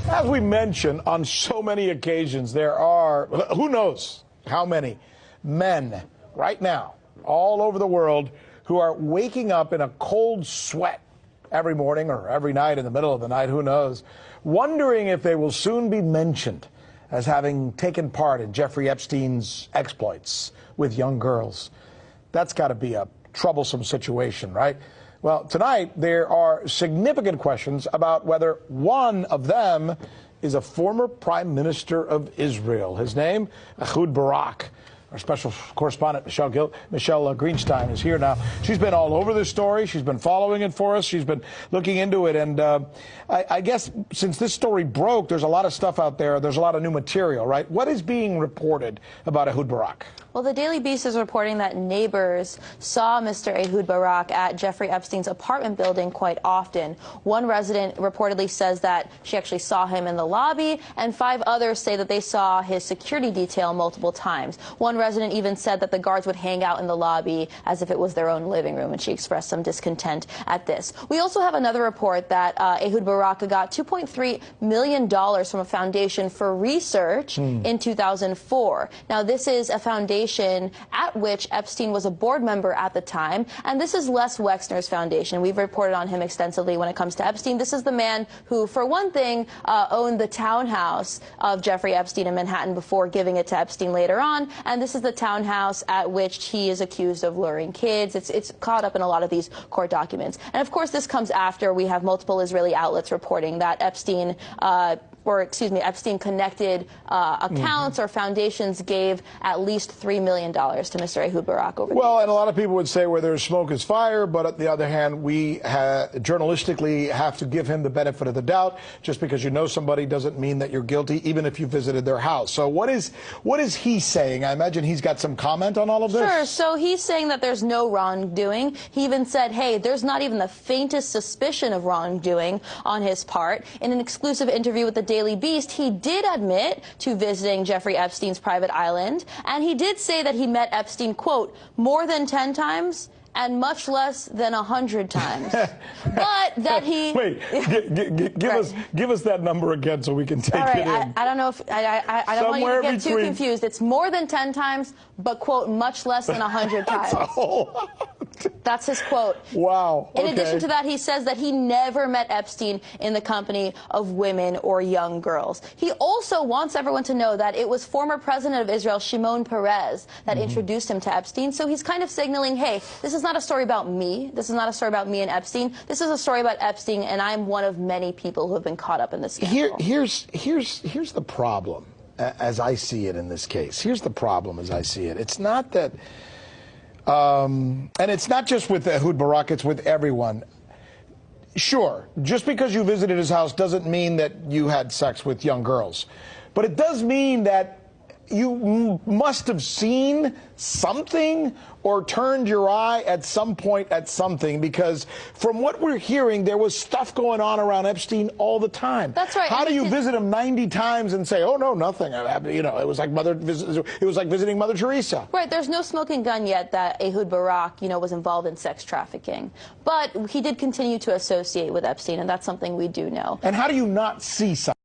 As we mentioned on so many occasions, there are, who knows how many men right now all over the world who are waking up in a cold sweat every morning or every night in the middle of the night, who knows, wondering if they will soon be mentioned as having taken part in Jeffrey Epstein's exploits with young girls. That's got to be a troublesome situation, right? Well, tonight there are significant questions about whether one of them is a former Prime Minister of Israel. His name, Ehud Barak. Our special correspondent, Michelle Greenstein, is here now. She's been all over this story. She's been following it for us. She's been looking into it. And I guess since this story broke, there's a lot of stuff out there. There's a lot of new material, right? What is being reported about Ehud Barak? Well, the Daily Beast is reporting that neighbors saw Mr. Ehud Barak at Jeffrey Epstein's apartment building quite often. One resident reportedly says that she actually saw him in the lobby, and 5 others say that they saw his security detail multiple times. One resident even said that the guards would hang out in the lobby as if it was their own living room, and she expressed some discontent at this. We also have another report that Ehud Barak got $2.3 million from a foundation for research in 2004. Now, this is a foundation at which Epstein was a board member at the time, and this is Les Wexner's foundation. We've reported on him extensively when it comes to Epstein. This is the man who, for one thing, owned the townhouse of Jeffrey Epstein in Manhattan before giving it to Epstein later on, and this is the townhouse at which he is accused of luring kids. It's caught up in a lot of these court documents. And of course, this comes after we have multiple Israeli outlets reporting that Epstein Epstein-connected accounts or foundations gave at least $3 million to Mr. Ehud Barak over the years. And a lot of people would say where there's smoke is fire, but on the other hand, we journalistically have to give him the benefit of the doubt. Just because you know somebody doesn't mean that you're guilty, even if you visited their house. So what is he saying? I imagine he's got some comment on all of this. Sure. So he's saying that there's no wrongdoing. He even said, hey, there's not even the faintest suspicion of wrongdoing on his part. In an exclusive interview with the Daily Beast, he did admit to visiting Jeffrey Epstein's private island, and he did say that he met Epstein, quote, more than 10 times and much less than 100 times. But that he... Wait, give us that number again so we can take it in. I don't know if... I don't want you to get too confused. It's more than 10 times, but, quote, much less than 100 times. That's his quote. Wow. In addition to that, he says that he never met Epstein in the company of women or young girls. He also wants everyone to know that it was former president of Israel, Shimon Peres, that introduced him to Epstein. So he's kind of signaling, hey, this is not a story about me. This is not a story about me and Epstein. This is a story about Epstein, and I'm one of many people who have been caught up in this scandal. Here's the problem, as I see it in this case. Here's the problem as I see it. It's not that... and it's not just with Ehud Barak, it's with everyone. Sure, just because you visited his house doesn't mean that you had sex with young girls. But it does mean that you must have seen something or turned your eye at some point at something, because from what we're hearing, there was stuff going on around Epstein all the time. That's right. How do you visit him 90 times and say, oh, no, nothing? You know, it was like visiting Mother Teresa. Right. There's no smoking gun yet that Ehud Barak, was involved in sex trafficking. But he did continue to associate with Epstein, and that's something we do know. And how do you not see something?